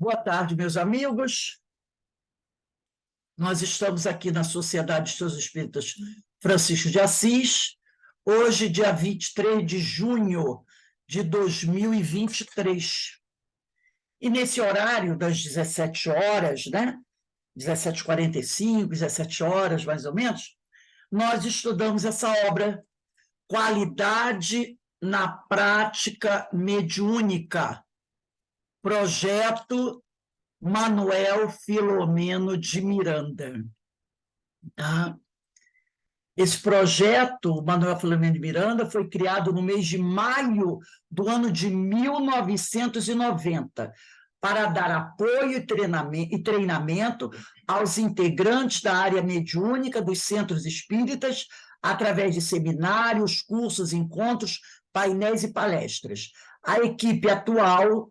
Boa tarde, meus amigos. Nós estamos aqui na Sociedade dos Espíritas Francisco de Assis, hoje, dia 23 de junho de 2023. E nesse horário das 17 horas, né? 17h45, 17 horas, mais ou menos, nós estudamos essa obra, Qualidade na Prática Mediúnica, projeto Manuel Filomeno de Miranda. Tá? Esse projeto, Manuel Filomeno de Miranda, foi criado no mês de maio do ano de 1990, para dar apoio e treinamento aos integrantes da área mediúnica dos centros espíritas, através de seminários, cursos, encontros, painéis e palestras. A equipe atual,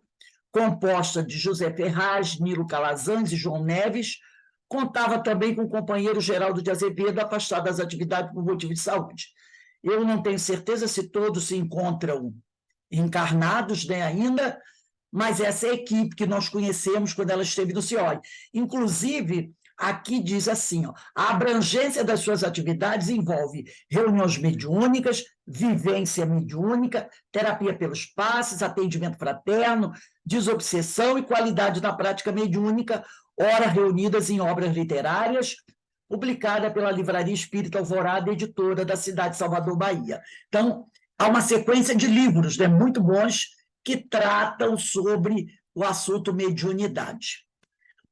composta de José Ferraz, Nilo Calazans e João Neves, contava também com o companheiro Geraldo de Azevedo, afastado das atividades por motivo de saúde. Eu não tenho certeza se todos se encontram encarnados, né, ainda, mas essa é a equipe que nós conhecemos quando ela esteve no CIOI. Inclusive, aqui diz assim, ó, a abrangência das suas atividades envolve reuniões mediúnicas, vivência mediúnica, terapia pelos passes, atendimento fraterno, desobsessão e qualidade na prática mediúnica, ora reunidas em obras literárias, publicada pela Livraria Espírita Alvorada, editora da cidade de Salvador, Bahia. Então, há uma sequência de livros, né, muito bons, que tratam sobre o assunto mediunidade.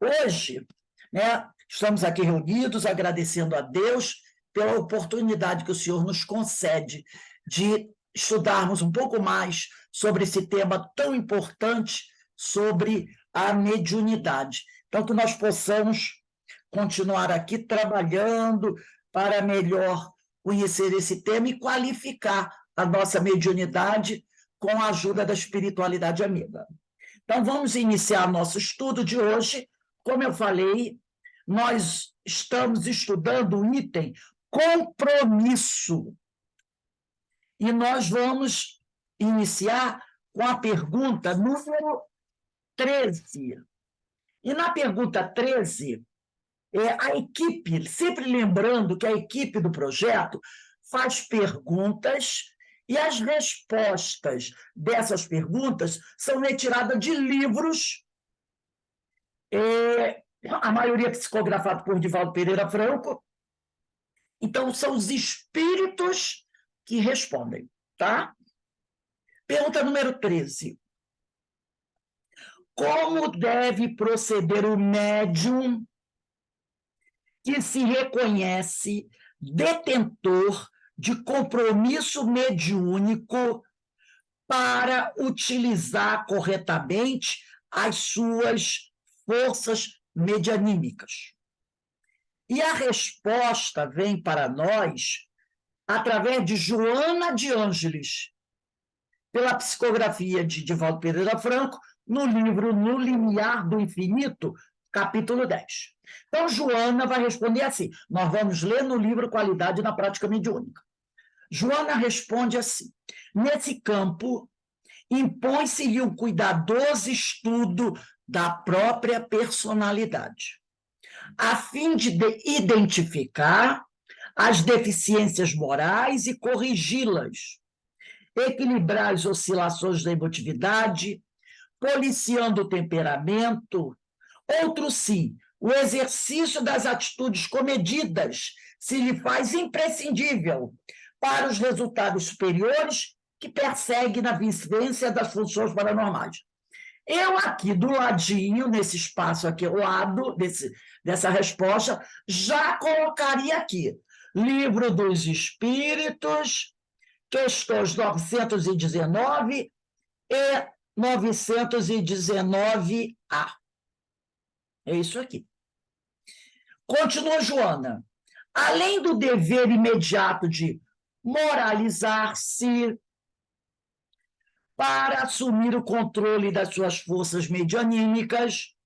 Hoje, né, estamos aqui reunidos agradecendo a Deus pela oportunidade que o Senhor nos concede de estudarmos um pouco mais sobre esse tema tão importante, sobre a mediunidade. Então, que nós possamos continuar aqui trabalhando para melhor conhecer esse tema e qualificar a nossa mediunidade com a ajuda da espiritualidade amiga. Então, vamos iniciar nosso estudo de hoje. Como eu falei, nós estamos estudando o item compromisso. E nós vamos iniciar com a pergunta número 13. E na pergunta 13, a equipe, sempre lembrando que a equipe do projeto faz perguntas e as respostas dessas perguntas são retiradas de livros, a maioria psicografado por Divaldo Pereira Franco. Então, são os espíritos que respondem, tá? Pergunta número 13. Como deve proceder o médium que se reconhece detentor de compromisso mediúnico para utilizar corretamente as suas forças medianímicas? E a resposta vem para nós através de Joana de Ângeles, pela psicografia de Divaldo Pereira Franco, no livro No Limiar do Infinito, capítulo 10. Então, Joana vai responder assim, nós vamos ler no livro Qualidade na Prática Mediúnica. Joana responde assim, nesse campo, impõe-se-lhe um cuidadoso estudo da própria personalidade, a fim de identificar as deficiências morais e corrigi-las, equilibrar as oscilações da emotividade, policiando o temperamento. Outro sim, o exercício das atitudes comedidas se lhe faz imprescindível para os resultados superiores que persegue na vivência das funções paranormais. Eu aqui do ladinho, nesse espaço aqui ao lado dessa resposta, já colocaria aqui Livro dos Espíritos, questões 919 e 919A. É isso aqui. Continua Joana. Além do dever imediato de moralizar-se para assumir o controle das suas forças medianímicas,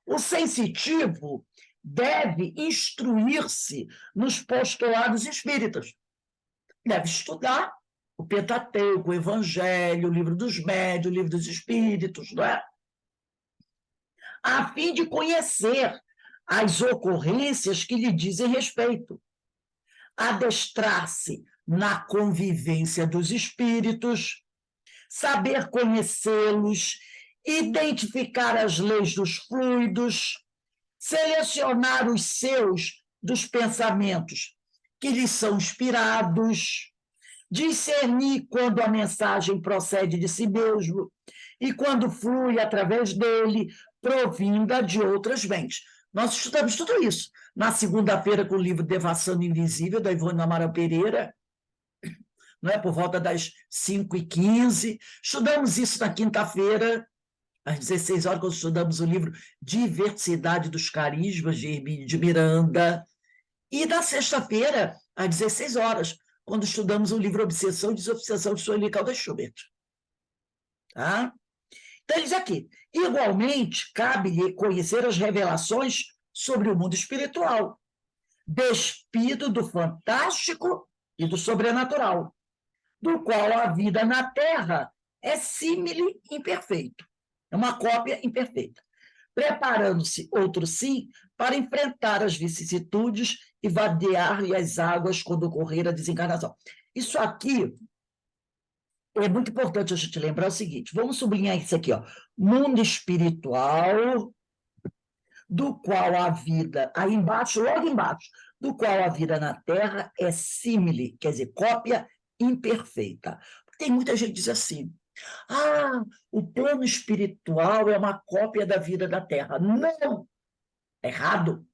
o sensitivo deve instruir-se nos postulados espíritas. Deve estudar o Pentateuco, o Evangelho, o Livro dos Médiuns, o Livro dos Espíritos, não é? a fim de conhecer as ocorrências que lhe dizem respeito, adestrar-se na convivência dos espíritos, saber conhecê-los, identificar as leis dos fluidos, selecionar os seus dos pensamentos que lhes são inspirados, discernir quando a mensagem procede de si mesmo e quando flui através dele, provinda de outras mentes. Nós estudamos tudo isso na segunda-feira com o livro Devassando Invisível, da Ivone Amaral Pereira, não é? Por volta das 5h15. Estudamos isso na quinta-feira, às 16 horas, quando estudamos o livro Diversidade dos Carismas, de Hermínio de Miranda. E na sexta-feira, às 16 horas, quando estudamos o livro Obsessão e Desobsessão, de Sueli Caldas Schubert. Tá? Então, ele diz aqui, igualmente, cabe-lhe conhecer as revelações sobre o mundo espiritual, despido do fantástico e do sobrenatural, do qual a vida na Terra é símile imperfeito, é uma cópia imperfeita, preparando-se, outro sim, para enfrentar as vicissitudes e vadear-lhe as águas quando ocorrer a desencarnação. Isso aqui é muito importante a gente lembrar o seguinte, vamos sublinhar isso aqui, ó, mundo espiritual, do qual a vida, aí embaixo, logo embaixo, do qual a vida na Terra é símile, quer dizer, cópia imperfeita. Tem muita gente que diz assim, o plano espiritual é uma cópia da vida da Terra. Não! Errado.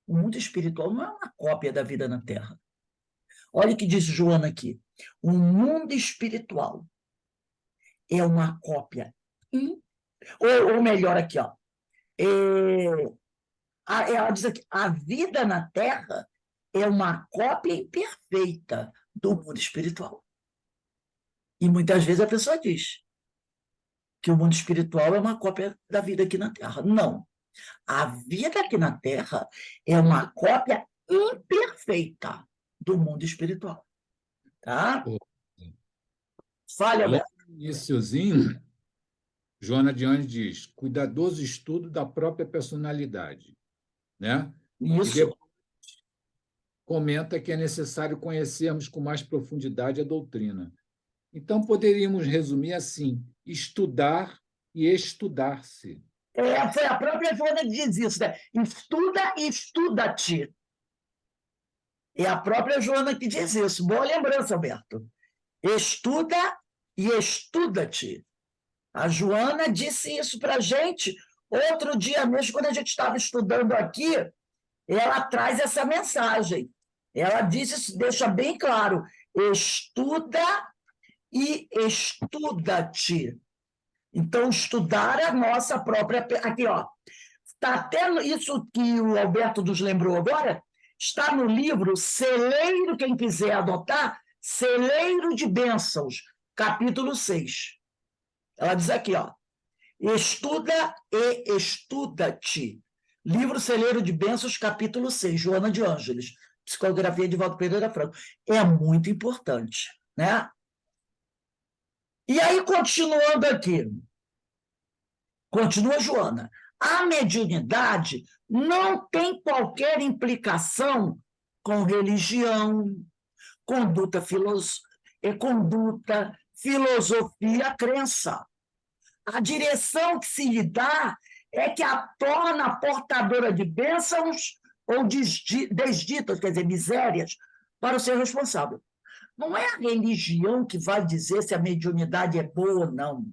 O mundo espiritual não é uma cópia da vida na Terra. Olha o que diz Joana aqui. O mundo espiritual é uma cópia, ou melhor aqui, ó, ela diz aqui, a vida na Terra é uma cópia imperfeita do mundo espiritual. E muitas vezes a pessoa diz que o mundo espiritual é uma cópia da vida aqui na Terra. Não. A vida aqui na Terra é uma cópia imperfeita do mundo espiritual. Tá? Fale, Alberto. Logo no iniciozinho, Joana Diane diz, cuidadoso estudo da própria personalidade, né? Isso. E depois comenta que é necessário conhecermos com mais profundidade a doutrina. Então, poderíamos resumir assim, estudar e estudar-se. Foi a própria Joana que diz isso, né? Estuda e estuda-te. É a própria Joana que diz isso. Boa lembrança, Alberto. Estuda e estuda-te. A Joana disse isso para a gente outro dia mesmo, quando a gente estava estudando aqui, ela traz essa mensagem. Ela diz isso, deixa bem claro, estuda e estuda-te. Então, estudar a nossa própria... Aqui, ó, está até isso que o Alberto nos lembrou agora, está no livro Celeiro, quem quiser adotar, Celeiro de Bênçãos, capítulo 6. Ela diz aqui, ó, estuda e estuda-te. Livro Celeiro de Bênçãos, capítulo 6, Joana de Ângeles, psicografia de Valdo Pereira Franco. É muito importante, né? E aí, continuando aqui, continua Joana, a mediunidade não tem qualquer implicação com religião, conduta, filosofia, crença. A direção que se lhe dá é que a torna portadora de bênçãos ou desditas, quer dizer, misérias, para o seu responsável. Não é a religião que vai dizer se a mediunidade é boa ou não.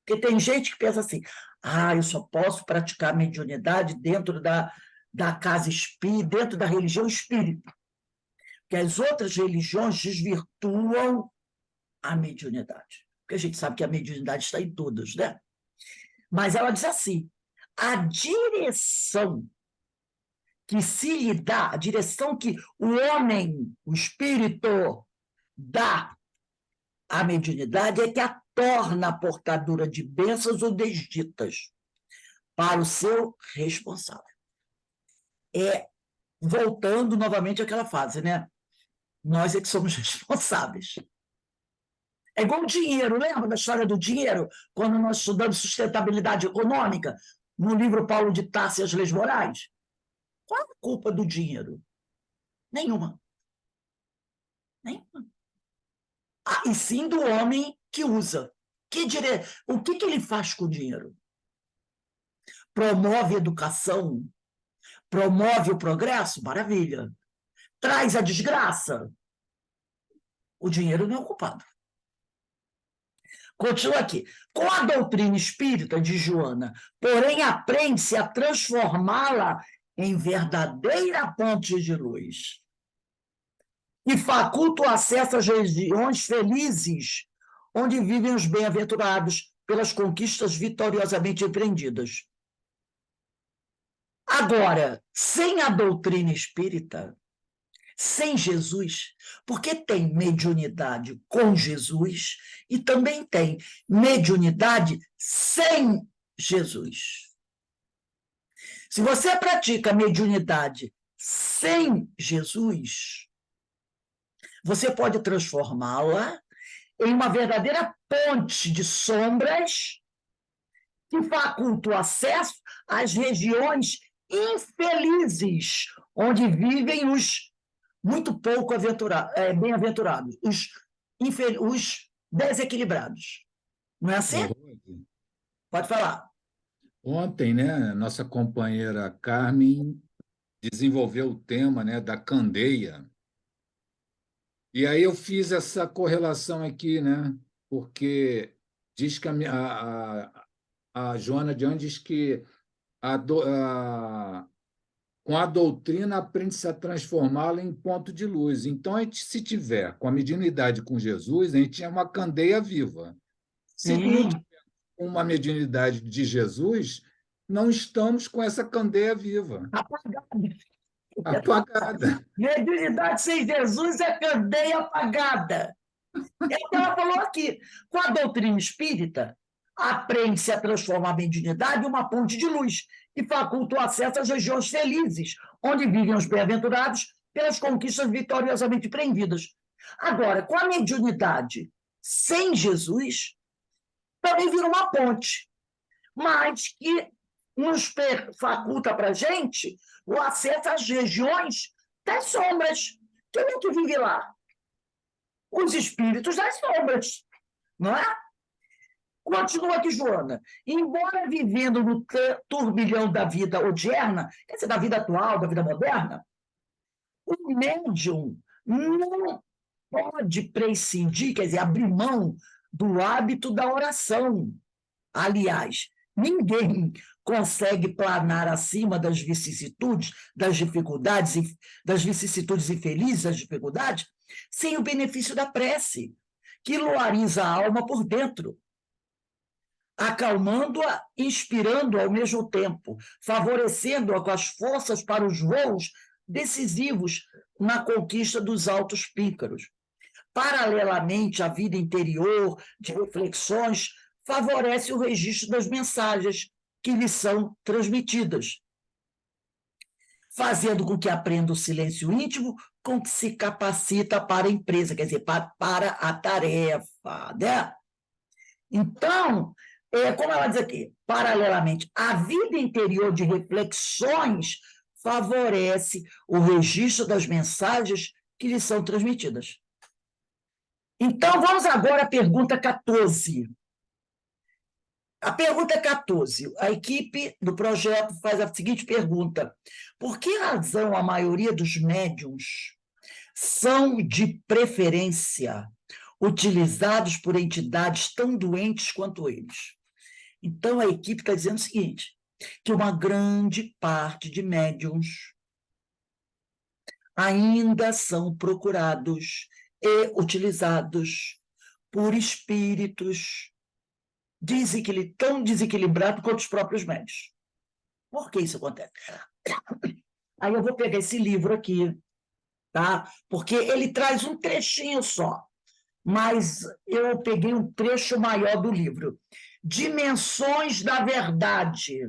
Porque tem gente que pensa assim, eu só posso praticar mediunidade dentro da casa espírita, dentro da religião espírita. Porque as outras religiões desvirtuam a mediunidade. Porque a gente sabe que a mediunidade está em todas, né? Mas ela diz assim, a direção que se lhe dá, a direção que o homem, o espírito, dá à mediunidade é que a torna portadora de bênçãos ou desditas para o seu responsável. Voltando novamente àquela fase, né? Nós é que somos responsáveis. É igual o dinheiro, lembra da história do dinheiro? Quando nós estudamos sustentabilidade econômica, no livro Paulo de Tarso e as Leis Morais? Qual a culpa do dinheiro? Nenhuma. Nenhuma. E sim do homem que usa. O que ele faz com o dinheiro? Promove a educação? Promove o progresso? Maravilha. Traz a desgraça? O dinheiro não é o culpado. Continua aqui. Com a doutrina espírita de Joana, porém, aprende-se a transformá-la em verdadeira ponte de luz e faculta o acesso às regiões felizes, onde vivem os bem-aventurados pelas conquistas vitoriosamente empreendidas. Agora, sem a doutrina espírita, sem Jesus, porque tem mediunidade com Jesus e também tem mediunidade sem Jesus. Se você pratica mediunidade sem Jesus, você pode transformá-la em uma verdadeira ponte de sombras que faculta o acesso às regiões infelizes, onde vivem os muito pouco bem-aventurados, os desequilibrados. Não é assim? Pode falar. Ontem, né, nossa companheira Carmen desenvolveu o tema, né, da candeia. E aí eu fiz essa correlação aqui, né, porque diz que a Joana de Anjos diz que com a doutrina aprende-se a transformá-la em ponto de luz. Então, a gente, se tiver com a mediunidade com Jesus, a gente é uma candeia viva. Se não tiver uma mediunidade de Jesus, não estamos com essa candeia viva. Apagada. Mediunidade sem Jesus é candeia apagada. É o que ela falou aqui. Com a doutrina espírita, aprende-se a transformar a mediunidade em uma ponte de luz que faculta o acesso às regiões felizes, onde vivem os bem-aventurados pelas conquistas vitoriosamente empreendidas. Agora, com a mediunidade sem Jesus, também vira uma ponte, mas que nos faculta para a gente o acesso às regiões das sombras. Quem é que vive lá? Os espíritos das sombras, não é? Continua aqui, Joana. Embora vivendo no turbilhão da vida odierna, quer dizer, da vida atual, da vida moderna, o médium não pode prescindir, quer dizer, abrir mão do hábito da oração. Aliás, ninguém consegue planar acima das vicissitudes, das dificuldades, das vicissitudes infelizes, das dificuldades, sem o benefício da prece, que luariza a alma por dentro, acalmando-a, inspirando ao mesmo tempo, favorecendo-a com as forças para os voos decisivos na conquista dos altos píncaros. Paralelamente à vida interior de reflexões, favorece o registro das mensagens que lhe são transmitidas, fazendo com que aprenda o silêncio íntimo com que se capacita para a empresa, quer dizer, para a tarefa, né? Então, como ela diz aqui, paralelamente, a vida interior de reflexões favorece o registro das mensagens que lhe são transmitidas. Então, vamos agora à pergunta 14. A pergunta 14. A equipe do projeto faz a seguinte pergunta: por que razão a maioria dos médiuns são, de preferência, utilizados por entidades tão doentes quanto eles? Então, a equipe está dizendo o seguinte, que uma grande parte de médiuns ainda são procurados e utilizados por espíritos tão desequilibrados quanto os próprios médiuns. Por que isso acontece? Aí eu vou pegar esse livro aqui, tá? Porque ele traz um trechinho só, mas eu peguei um trecho maior do livro. Dimensões da Verdade.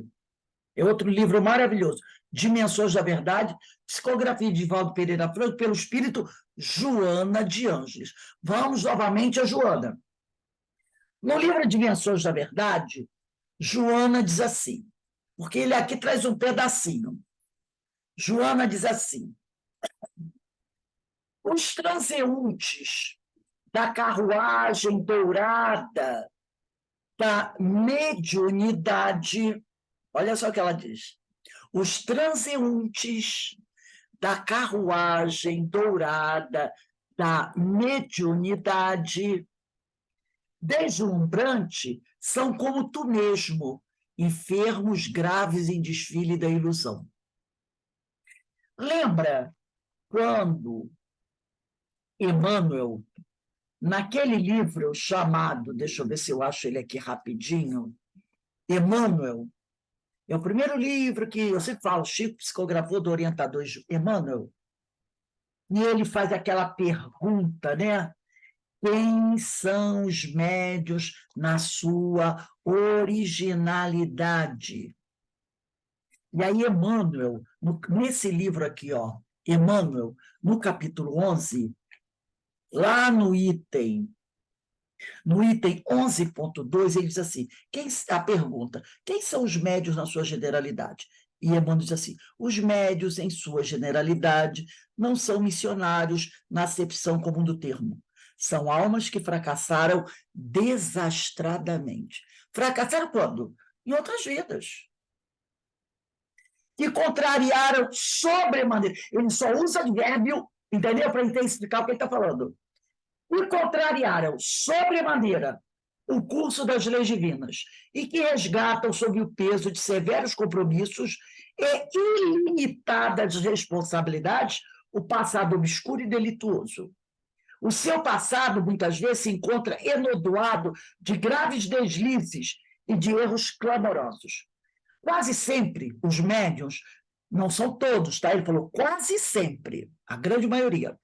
É outro livro maravilhoso. Dimensões da Verdade, psicografia de Divaldo Pereira Franco, pelo espírito Joana de Ângeles. Vamos novamente a Joana. No livro Dimensões da Verdade, Joana diz assim, porque ele aqui traz um pedacinho. Joana diz assim: os transeuntes da carruagem dourada da mediunidade, olha só o que ela diz, os transeuntes da carruagem dourada da mediunidade deslumbrante são como tu mesmo, enfermos graves em desfile da ilusão. Lembra quando Emmanuel, naquele livro chamado, deixa eu ver se eu acho ele aqui rapidinho, Emmanuel, é o primeiro livro que eu sempre falo, Chico psicografou do orientador Emmanuel, e ele faz aquela pergunta, né? Quem são os médios na sua originalidade? E aí, Emmanuel, nesse livro aqui, ó, Emmanuel, no capítulo 11, lá no item 11.2, ele diz assim, a pergunta, quem são os médios na sua generalidade? E Emmanuel diz assim, os médios, em sua generalidade, não são missionários na acepção comum do termo. São almas que fracassaram desastradamente. Fracassaram quando? Em outras vidas. Que contrariaram sobremaneira. Ele só usa advérbio, entendeu? Para explicar o que ele está falando. E contrariaram sobremaneira o curso das leis divinas e que resgatam sob o peso de severos compromissos e ilimitadas responsabilidades o passado obscuro e delituoso. O seu passado, muitas vezes, se encontra enodoado de graves deslizes e de erros clamorosos. Quase sempre, os médiuns, não são todos, tá? Ele falou quase sempre, a grande maioria,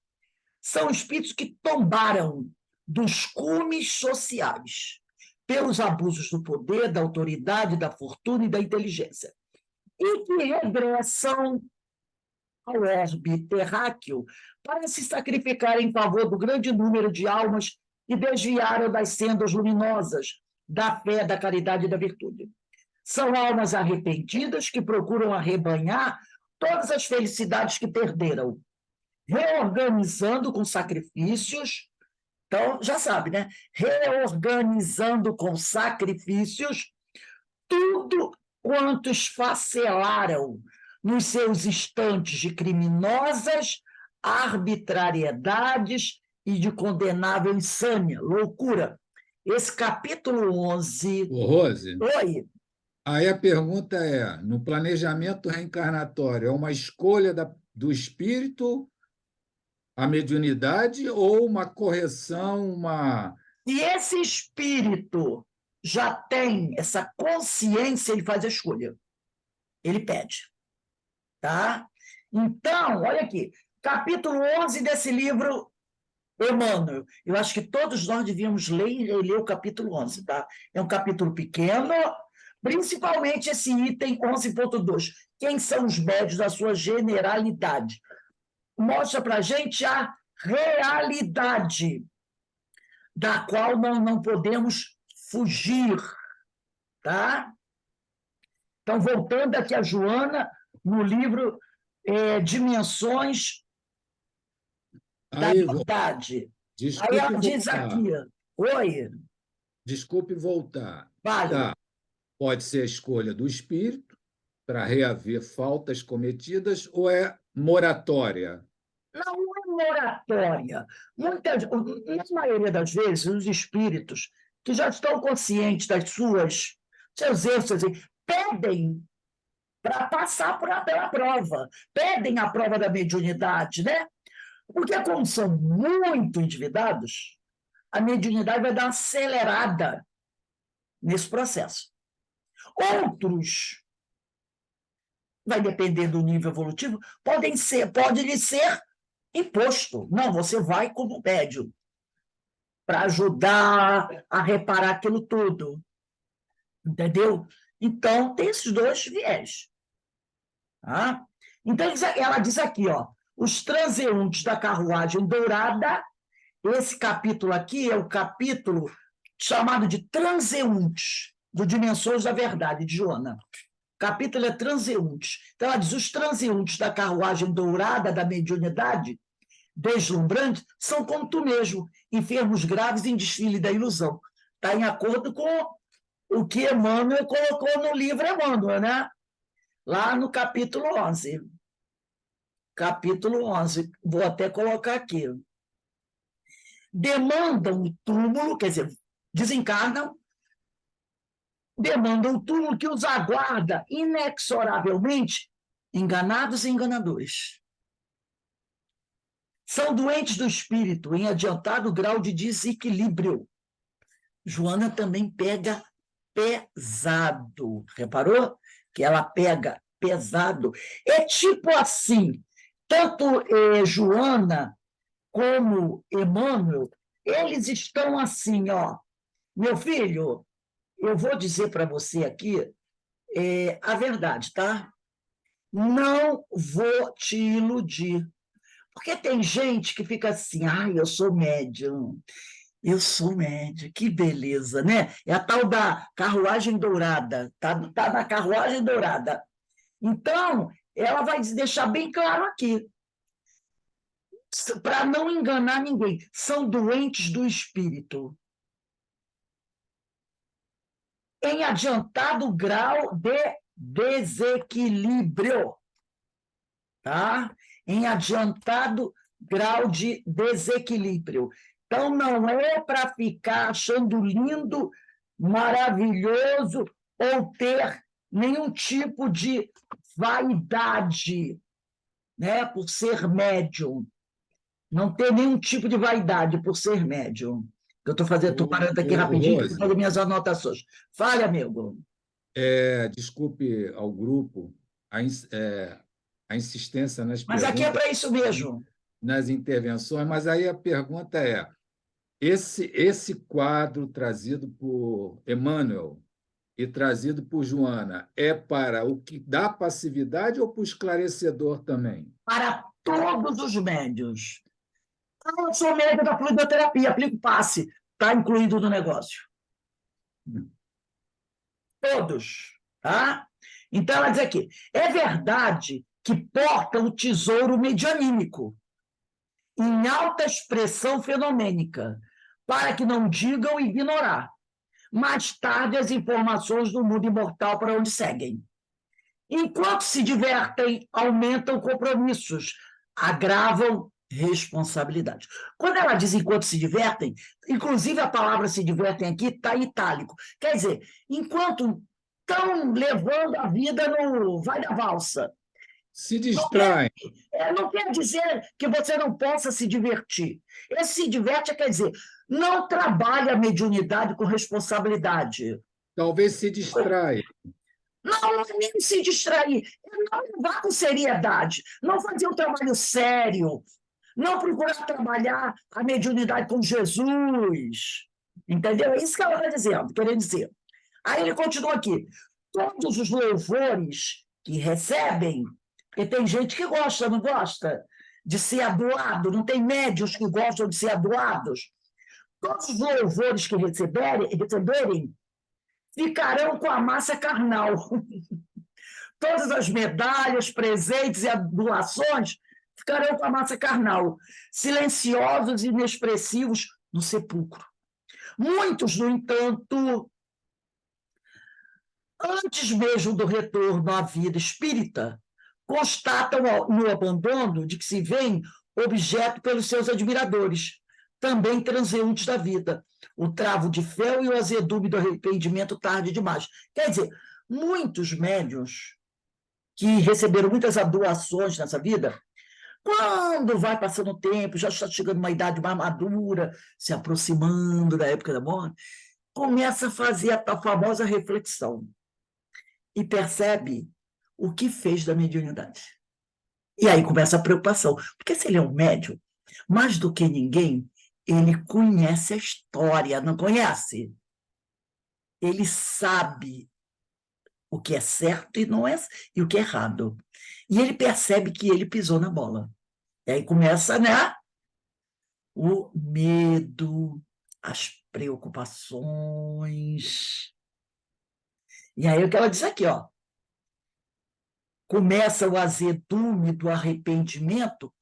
são espíritos que tombaram dos cumes sociais pelos abusos do poder, da autoridade, da fortuna e da inteligência, e que regressam ao orbe terráqueo para se sacrificar em favor do grande número de almas que desviaram das sendas luminosas da fé, da caridade e da virtude. São almas arrependidas que procuram arrebanhar todas as felicidades que perderam, reorganizando com sacrifícios. Então, já sabe, né? Reorganizando com sacrifícios tudo quanto esfacelaram nos seus instantes de criminosas arbitrariedades e de condenável insânia, loucura. Esse capítulo 11... Ô, Rose, Oi? aí a pergunta é: no planejamento reencarnatório, é uma escolha do espírito, a mediunidade, ou uma correção, uma. E esse espírito já tem essa consciência, ele faz a escolha. Ele pede. Tá? Então, olha aqui, capítulo 11 desse livro, Emmanuel. Eu acho que todos nós devíamos ler o capítulo 11, tá? É um capítulo pequeno, principalmente esse item 11.2. Quem são os médios da sua generalidade? Mostra para a gente a realidade da qual nós não podemos fugir, tá? Então, voltando aqui a Joana, no livro Dimensões da Aí, Verdade. Aí desculpe ela diz voltar. aqui, oi, Desculpe voltar. vale. Tá. Pode ser a escolha do espírito para reaver faltas cometidas ou é moratória? Não é moratória. Na maioria das vezes, os espíritos que já estão conscientes das seus erros, assim, pedem para passar pela prova, pedem a prova da mediunidade, né? Porque, como são muito endividados, a mediunidade vai dar uma acelerada nesse processo. Outros, vai depender do nível evolutivo, pode lhe ser imposto. Não, você vai como médium para ajudar a reparar aquilo tudo. Entendeu? Então, tem esses dois viés. Tá? Então, ela diz aqui, ó, os transeuntes da carruagem dourada, esse capítulo aqui é o capítulo chamado de Transeuntes, do Dimensões da Verdade, de Joana. O capítulo é Transeuntes. Então, ela diz, os transeuntes da carruagem dourada da mediunidade, deslumbrante, são como tu mesmo, enfermos graves em desfile da ilusão. Está em acordo com o que Emmanuel colocou no livro Emmanuel, né? Lá no capítulo 11. Capítulo 11, vou até colocar aqui. Demandam o túmulo, quer dizer, desencarnam, demandam o túmulo que os aguarda inexoravelmente, enganados e enganadores. São doentes do espírito, em adiantado grau de desequilíbrio. Joana também pega pesado. Reparou? Que ela pega pesado. É tipo assim, tanto Joana como Emmanuel, eles estão assim, ó. Meu filho, eu vou dizer para você aqui a verdade, tá? Não vou te iludir. Porque tem gente que fica assim, ai, eu sou médium, que beleza, né? É a tal da carruagem dourada, tá na carruagem dourada. Então, ela vai deixar bem claro aqui, para não enganar ninguém, são doentes do espírito. Em adiantado grau de desequilíbrio, tá? Em adiantado grau de desequilíbrio. Então, não é para ficar achando lindo, maravilhoso, ou ter nenhum tipo de vaidade, né, por ser médium. Não ter nenhum tipo de vaidade por ser médium. Estou parando aqui rapidinho para fazer Rose, minhas anotações. Fale, amigo. desculpe ao grupo a insistência nas Mas aqui é perguntas, para isso mesmo. nas intervenções, mas aí a pergunta é: esse quadro trazido por Emmanuel e trazido por Joana é para o que dá passividade ou para o esclarecedor também? Para todos os médios. Eu sou médico da fluidoterapia, aplico passe, está incluído no negócio. Todos. Tá? Então, ela diz aqui, é verdade que porta o tesouro medianímico em alta expressão fenomênica, para que não digam ignorar. Mais tarde, as informações do mundo imortal para onde seguem. Enquanto se divertem, aumentam compromissos, agravam responsabilidade. Quando ela diz enquanto se divertem, inclusive a palavra se divertem aqui está em itálico. Quer dizer, enquanto estão levando a vida no vai da valsa. Se distraem. Não quer dizer que você não possa se divertir. Esse se diverte quer dizer, não trabalha a mediunidade com responsabilidade. Talvez se distraia. Não nem se distrair, não levar com seriedade, não fazer um trabalho sério, não procurar trabalhar a mediunidade com Jesus. Entendeu? É isso que ela está dizendo, querendo dizer. Aí ele continua aqui. Todos os louvores que recebem, porque tem gente que gosta, não gosta de ser adoado, não tem médios que gostam de ser adoados. Todos os louvores que receberem ficarão com a massa carnal. Todas as medalhas, presentes e adulações ficarão com a massa carnal, silenciosos e inexpressivos no sepulcro. Muitos, no entanto, antes mesmo do retorno à vida espírita, constatam no abandono de que se veem objeto pelos seus admiradores, também transeuntes da vida, o travo de fé e o azedume do arrependimento tarde demais. Quer dizer, muitos médiuns que receberam muitas adulações nessa vida, quando vai passando o tempo, já está chegando uma idade mais madura, se aproximando da época da morte, começa a fazer a tal famosa reflexão e percebe o que fez da mediunidade. E aí começa a preocupação, porque se ele é um médium, mais do que ninguém, ele conhece a história, não conhece? Ele sabe o que é certo e o que é errado. E ele percebe que ele pisou na bola. E aí começa, né, o medo, as preocupações. E aí o que ela diz aqui, ó. Começa o azedume do arrependimento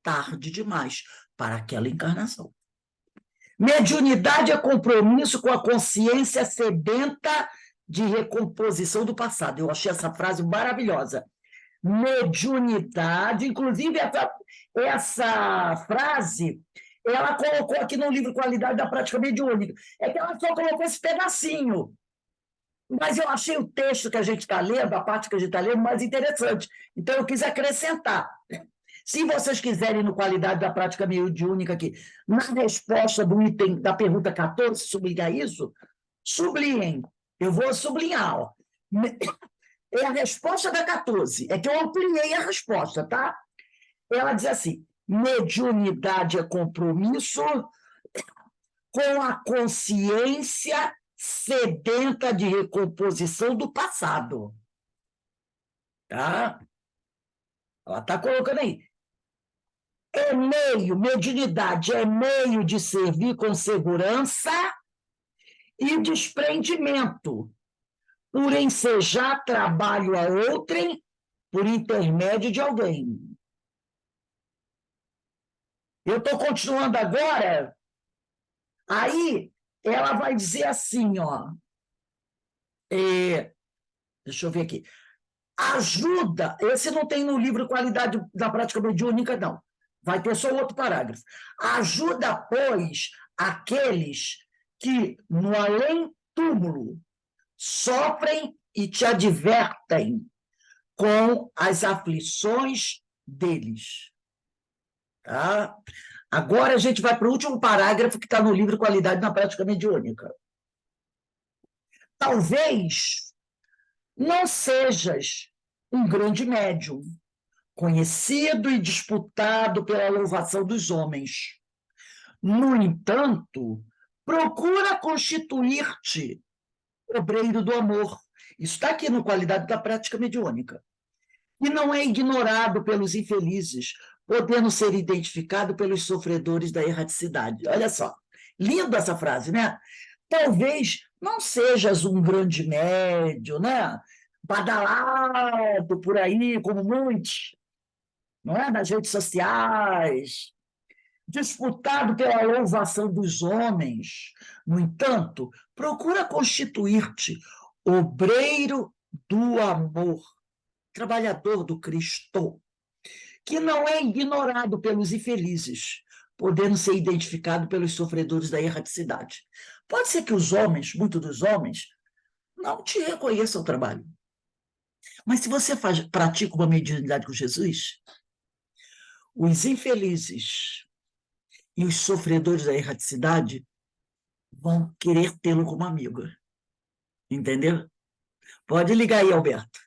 tarde demais para aquela encarnação. Mediunidade é compromisso com a consciência sedenta de recomposição do passado. Eu achei essa frase maravilhosa. Mediunidade, inclusive essa frase, ela colocou aqui no livro Qualidade da Prática Mediúnica. É que ela só colocou esse pedacinho. Mas eu achei o texto que a gente está lendo, a parte que a gente está lendo, mais interessante. Então, eu quis acrescentar. Se vocês quiserem, no Qualidade da Prática Mediúnica aqui, na resposta do item da pergunta 14, sublinhar isso, sublinhem. Eu vou sublinhar. Ó. É a resposta da 14. É que eu ampliei a resposta, tá? Ela diz assim, mediunidade é compromisso com a consciência sedenta de recomposição do passado. Tá? Ela está colocando aí. É meio, mediunidade é meio de servir com segurança e desprendimento, por ensejar trabalho a outrem por intermédio de alguém. Eu estou continuando agora, aí ela vai dizer assim, ó, deixa eu ver aqui, ajuda, esse não tem no livro Qualidade da Prática Mediúnica, não. Vai ter só outro parágrafo. Ajuda, pois, aqueles que, no além-túmulo, sofrem e te advertem com as aflições deles. Tá? Agora a gente vai para o último parágrafo que está no livro Qualidade na Prática Mediúnica. Talvez não sejas um grande médium, conhecido e disputado pela louvação dos homens. No entanto, procura constituir-te obreiro do amor. Isso está aqui no Qualidade da Prática Mediúnica. E não é ignorado pelos infelizes, podendo ser identificado pelos sofredores da erraticidade. Olha só, linda essa frase, né? Talvez não sejas um grande médio, né? Badalado por aí, como muitos, não é? Nas redes sociais, disputado pela louvação dos homens. No entanto, procura constituir-te obreiro do amor, trabalhador do Cristo, que não é ignorado pelos infelizes, podendo ser identificado pelos sofredores da erraticidade. Pode ser que os homens, muitos dos homens, não te reconheçam o trabalho. Mas se você pratica uma mediunidade com Jesus, os infelizes e os sofredores da erraticidade vão querer tê-lo como amigo. Entendeu? Pode ligar aí, Alberto.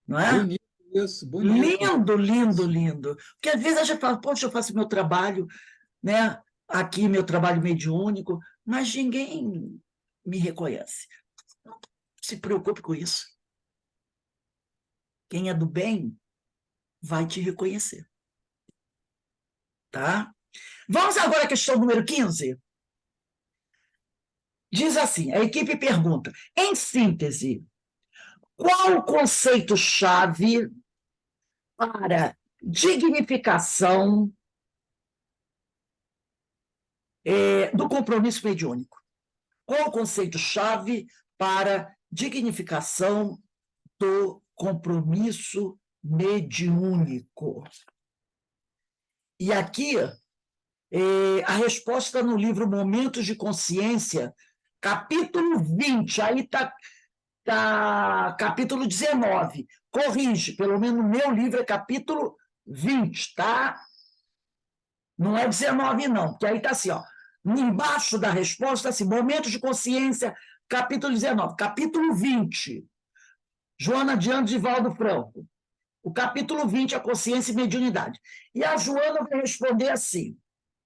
Não é? Bonito isso, bonito. Lindo, lindo, lindo. Porque às vezes a gente fala, poxa, eu faço meu trabalho, né? Aqui, meu trabalho mediúnico, mas ninguém me reconhece. Não se preocupe com isso. Quem é do bem vai te reconhecer. Tá? Vamos agora à questão número 15. Diz assim, a equipe pergunta, em síntese, qual o conceito-chave para dignificação do compromisso mediúnico? Qual o conceito-chave para dignificação do compromisso mediúnico? E aqui, a resposta no livro Momentos de Consciência, capítulo 20, aí está capítulo 19. Corrige, pelo menos no meu livro é capítulo 20, tá? Não é 19, não, porque aí está assim, ó. Embaixo da resposta, assim, Momentos de Consciência, capítulo 19. Capítulo 20, Joana Diante de Valdo Franco. O capítulo 20, a consciência e mediunidade. E a Joana vai responder assim,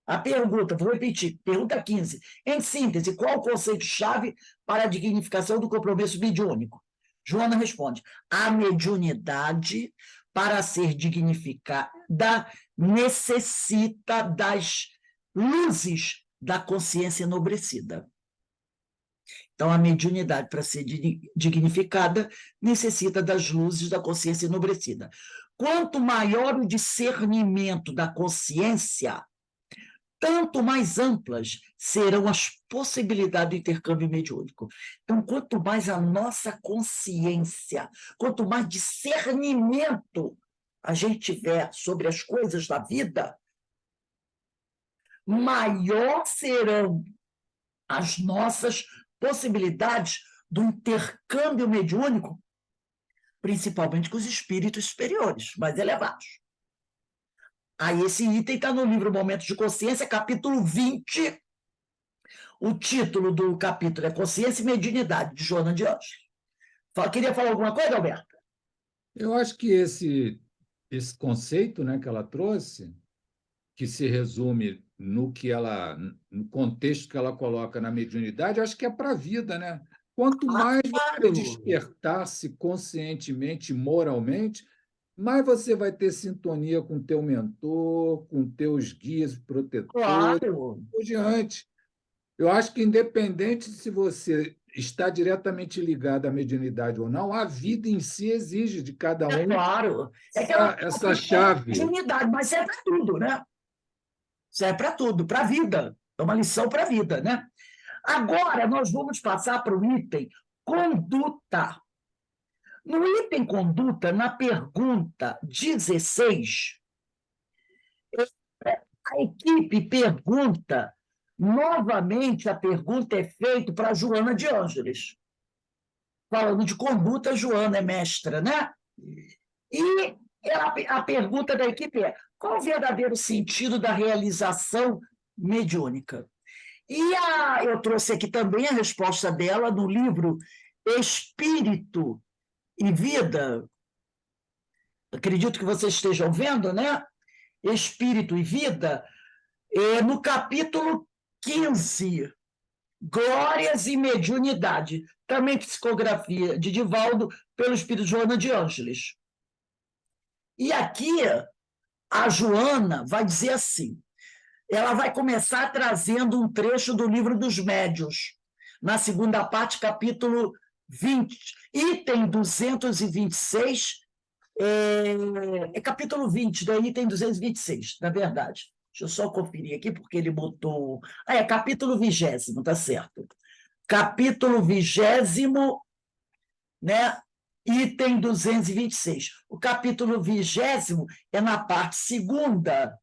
a pergunta, vou repetir, pergunta 15. Em síntese, qual o conceito-chave para a dignificação do compromisso mediúnico? Joana responde, a mediunidade, para ser dignificada, necessita das luzes da consciência enobrecida. Então, a mediunidade, para ser dignificada, necessita das luzes da consciência enobrecida. Quanto maior o discernimento da consciência, tanto mais amplas serão as possibilidades do intercâmbio mediúnico. Então, quanto mais a nossa consciência, quanto mais discernimento a gente tiver sobre as coisas da vida, maior serão as nossas possibilidades do intercâmbio mediúnico, principalmente com os espíritos superiores, mais elevados. Aí esse item está no livro Momentos de Consciência, capítulo 20. O título do capítulo é Consciência e Mediunidade, de Joana de Ângeles. Queria falar alguma coisa, Alberto? Eu acho que esse conceito, né, que ela trouxe, que se resume no contexto que ela coloca na mediunidade, eu acho que é para a vida, né? Quanto mais você despertar-se conscientemente, moralmente, mais você vai ter sintonia com o teu mentor, com teus guias protetores, por diante. Eu acho que, independente de se você está diretamente ligado à mediunidade ou não, a vida em si exige de cada um claro. essa chave. Mediunidade, mas serve para tudo, né? Serve para tudo, para a vida. É uma lição para a vida, né? Agora, nós vamos passar para o item conduta. No item conduta, na pergunta 16, a equipe pergunta, novamente a pergunta é feita para Joana de Ângeles. Falando de conduta, Joana é mestra, né? E a pergunta da equipe é: qual o verdadeiro sentido da realização mediúnica? E eu trouxe aqui também a resposta dela no livro Espírito e Vida. Acredito que vocês estejam vendo, né? Espírito e Vida, no capítulo 15, Glórias e Mediunidade, também psicografia de Divaldo, pelo Espírito Joana de Ângeles. E aqui, a Joana vai dizer assim, ela vai começar trazendo um trecho do Livro dos Médiuns, na segunda parte, capítulo 20, item 226, capítulo 20, daí item 226, na verdade. Deixa eu só conferir aqui, porque ele botou... capítulo 20º, tá certo. Capítulo 20º, né? Item 226. O capítulo 20º é na parte segunda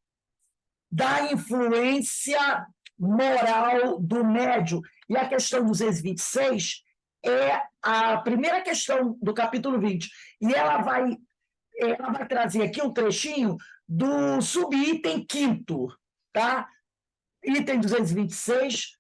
da influência moral do médium. E a questão 226 é a primeira questão do capítulo 20. E ela vai trazer aqui um trechinho do subitem 5º, tá? Item 226,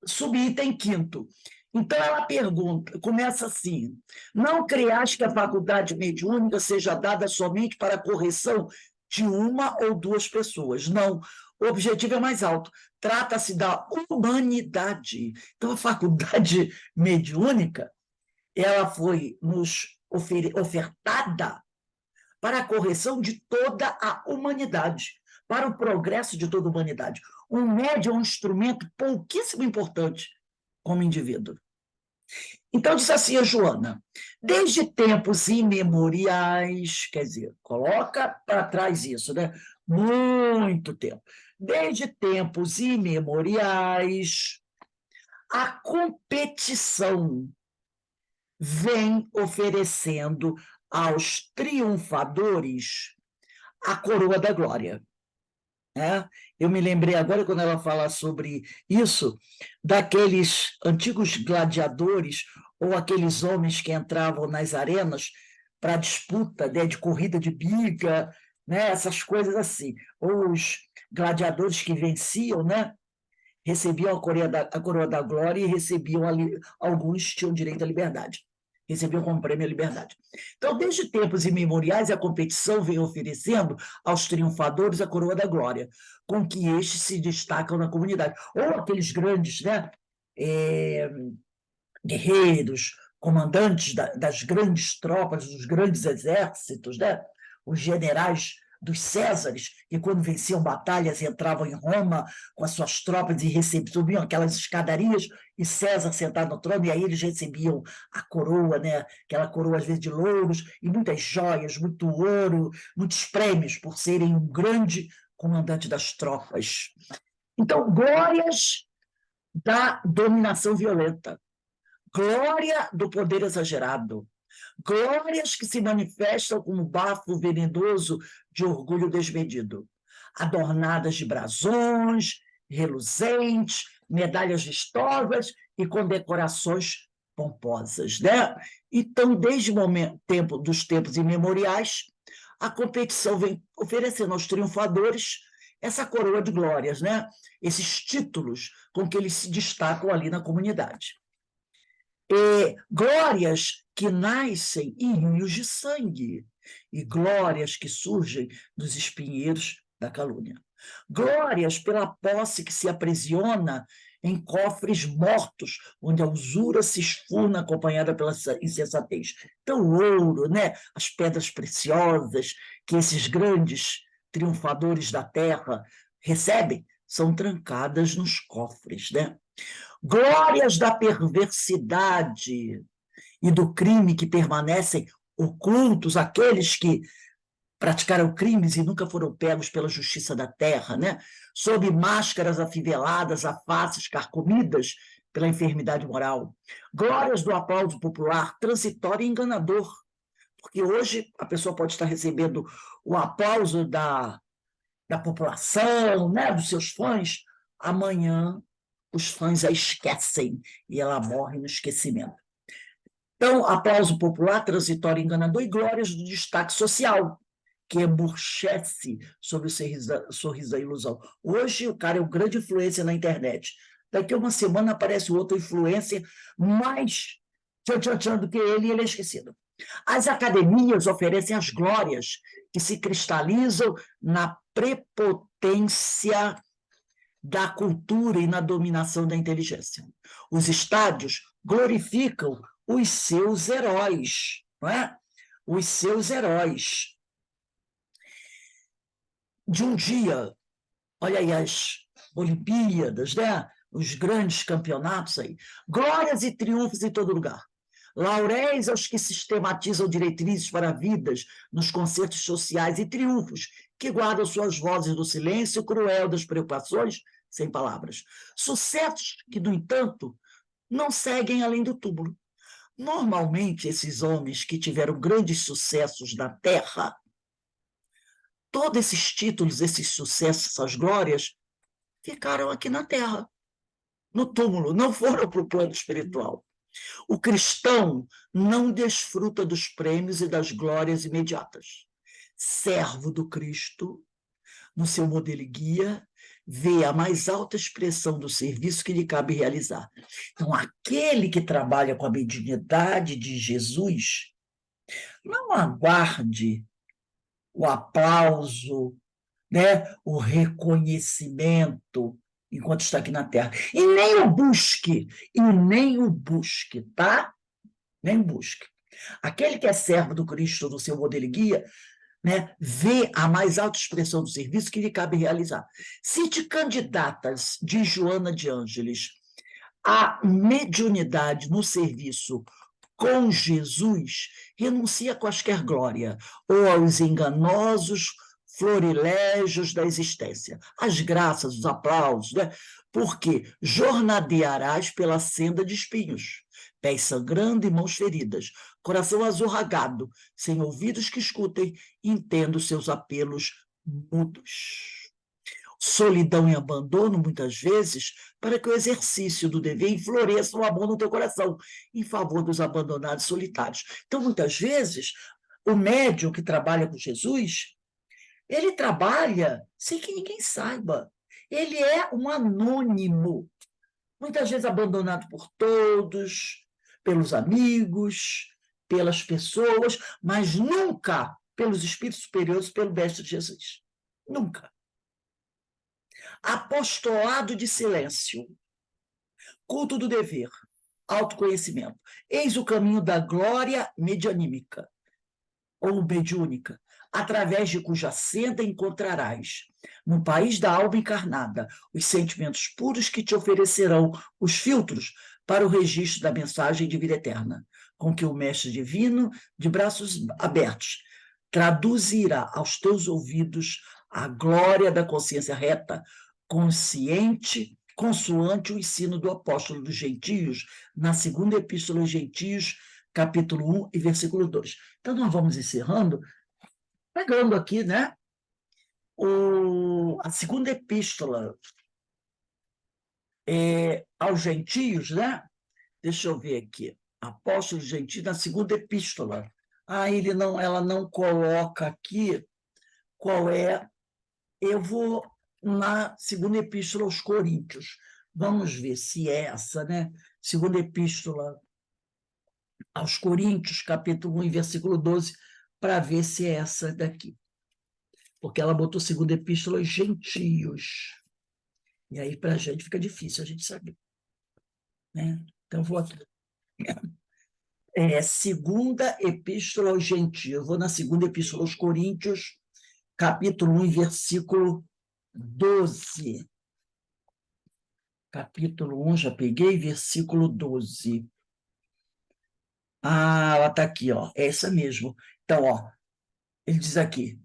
subitem 5º. Então, ela pergunta, começa assim: não creas que a faculdade mediúnica seja dada somente para a correção de uma ou duas pessoas. Não, o objetivo é mais alto. Trata-se da humanidade. Então, a faculdade mediúnica, ela foi nos ofertada para a correção de toda a humanidade, para o progresso de toda a humanidade. Um médium é um instrumento pouquíssimo importante como indivíduo. Então, diz assim a Joana: desde tempos imemoriais, quer dizer, coloca para trás isso, né? Muito tempo. Desde tempos imemoriais, a competição vem oferecendo aos triunfadores a coroa da glória. Eu me lembrei agora, quando ela fala sobre isso, daqueles antigos gladiadores ou aqueles homens que entravam nas arenas para disputa, né, de corrida de biga, né, essas coisas assim. Ou os gladiadores que venciam, né, recebiam a coroa da glória e recebiam alguns tinham direito à liberdade. Recebiam como prêmio a liberdade. Então, desde tempos imemoriais, a competição vem oferecendo aos triunfadores a coroa da glória, com que estes se destacam na comunidade. Ou aqueles grandes, né, guerreiros, comandantes das grandes tropas, dos grandes exércitos, né, os generais dos Césares, que quando venciam batalhas entravam em Roma com as suas tropas e subiam aquelas escadarias, e César sentado no trono, e aí eles recebiam a coroa, né? Aquela coroa às vezes de louros, e muitas joias, muito ouro, muitos prêmios por serem um grande comandante das tropas. Então, glórias da dominação violenta, glória do poder exagerado, glórias que se manifestam como bafo venenoso de orgulho desmedido, adornadas de brasões, reluzentes, medalhas vistosas e condecorações pomposas, né? Então, desde dos tempos imemoriais, a competição vem oferecendo aos triunfadores essa coroa de glórias, né? Esses títulos com que eles se destacam ali na comunidade. Glórias que nascem em rios de sangue e glórias que surgem dos espinheiros da calúnia. Glórias pela posse que se aprisiona em cofres mortos, onde a usura se esfurna acompanhada pela insensatez. Então, o ouro, né? As pedras preciosas que esses grandes triunfadores da terra recebem são trancadas nos cofres, né? Glórias da perversidade e do crime que permanecem ocultos, aqueles que praticaram crimes e nunca foram pegos pela justiça da terra, né? Sob máscaras afiveladas, a faces carcomidas pela enfermidade moral. Glórias do aplauso popular, transitório e enganador, porque hoje a pessoa pode estar recebendo o aplauso da população, né? Dos seus fãs, amanhã os fãs a esquecem e ela morre no esquecimento. Então, aplauso popular, transitório e enganador e glórias do destaque social, que emburchece sobre o sorriso da ilusão. Hoje, o cara é uma grande influência na internet. Daqui a uma semana aparece outra influência mais tchan do que ele e ele é esquecido. As academias oferecem as glórias que se cristalizam na prepotência da cultura e na dominação da inteligência. Os estádios glorificam os seus heróis, não é? Os seus heróis. De um dia, olha aí as Olimpíadas, né? Os grandes campeonatos aí, glórias e triunfos em todo lugar. Lauréis aos que sistematizam diretrizes para vidas nos concertos sociais e triunfos que guardam suas vozes do silêncio cruel das preocupações sem palavras. Sucessos que, no entanto, não seguem além do túmulo. Normalmente, esses homens que tiveram grandes sucessos na Terra, todos esses títulos, esses sucessos, essas glórias, ficaram aqui na Terra, no túmulo, não foram para o plano espiritual. O cristão não desfruta dos prêmios e das glórias imediatas. Servo do Cristo, no seu modelo e guia, vê a mais alta expressão do serviço que lhe cabe realizar. Então, aquele que trabalha com a mediunidade de Jesus, não aguarde o aplauso, né, o reconhecimento enquanto está aqui na Terra. E nem o busque, tá? Nem o busque. Aquele que é servo do Cristo no seu modelo e guia, né, vê a mais alta expressão do serviço que lhe cabe realizar. Se te candidatas, diz Joana de Ângeles, à mediunidade no serviço com Jesus, renuncia a quaisquer glória ou aos enganosos florilégios da existência, as graças, os aplausos, né? Porque jornadearás pela senda de espinhos, pés sangrando e mãos feridas, coração azorragado, sem ouvidos que escutem, entendo seus apelos mudos. Solidão e abandono, muitas vezes, para que o exercício do dever enfloresça o amor no teu coração, em favor dos abandonados solitários. Então, muitas vezes, o médium que trabalha com Jesus, ele trabalha sem que ninguém saiba. Ele é um anônimo, muitas vezes abandonado por todos, pelos amigos, pelas pessoas, mas nunca pelos espíritos superiores, pelo Mestre Jesus. Nunca. Apostolado de silêncio, culto do dever, autoconhecimento. Eis o caminho da glória medianímica, ou mediúnica, através de cuja senda encontrarás, no país da alma encarnada, os sentimentos puros que te oferecerão os filtros para o registro da mensagem de vida eterna, com que o Mestre Divino, de braços abertos, traduzirá aos teus ouvidos a glória da consciência reta, consciente, consoante o ensino do apóstolo dos gentios, na segunda epístola aos gentios, capítulo 1 e versículo 2. Então, nós vamos encerrando, pegando aqui, né, a segunda epístola aos gentios, né? Deixa eu ver aqui. Apóstolo gentio, na segunda epístola. Ela não coloca aqui qual é. Eu vou na segunda epístola aos Coríntios. Vamos ver se é essa, né? Segunda epístola aos Coríntios, capítulo 1, versículo 12, para ver se é essa daqui. Porque ela botou segunda epístola aos gentios. E aí, para a gente, fica difícil a gente saber. Né? Então, vou aqui. Segunda epístola aos gentios. Eu vou na segunda epístola aos Coríntios, capítulo 1, versículo 12. Capítulo 1, já peguei, versículo 12. Ela está aqui, ó. É essa mesmo. Então, ó, ele diz aqui,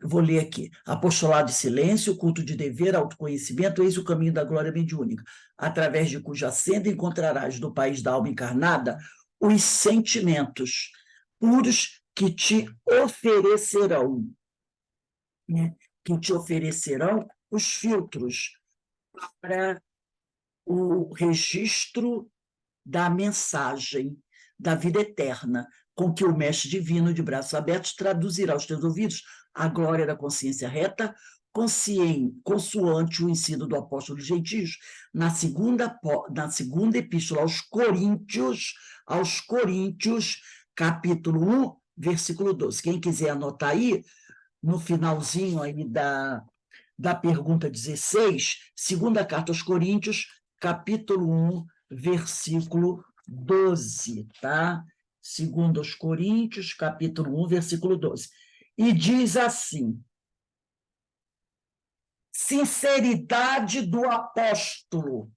vou ler aqui. Apostolado de silêncio, culto de dever, autoconhecimento, eis o caminho da glória mediúnica, através de cuja senda encontrarás no país da alma encarnada os sentimentos puros que te oferecerão, né? Que te oferecerão os filtros para o registro da mensagem da vida eterna, com que o Mestre Divino, de braços abertos, traduzirá aos teus ouvidos a glória da consciência reta, consoante o ensino do apóstolo dos gentios, na segunda epístola aos Coríntios, capítulo 1, versículo 12. Quem quiser anotar aí, no finalzinho aí da pergunta 16, segunda carta aos Coríntios, capítulo 1, versículo 12, tá? Segundo aos Coríntios, capítulo 1, versículo 12. E diz assim: sinceridade do apóstolo.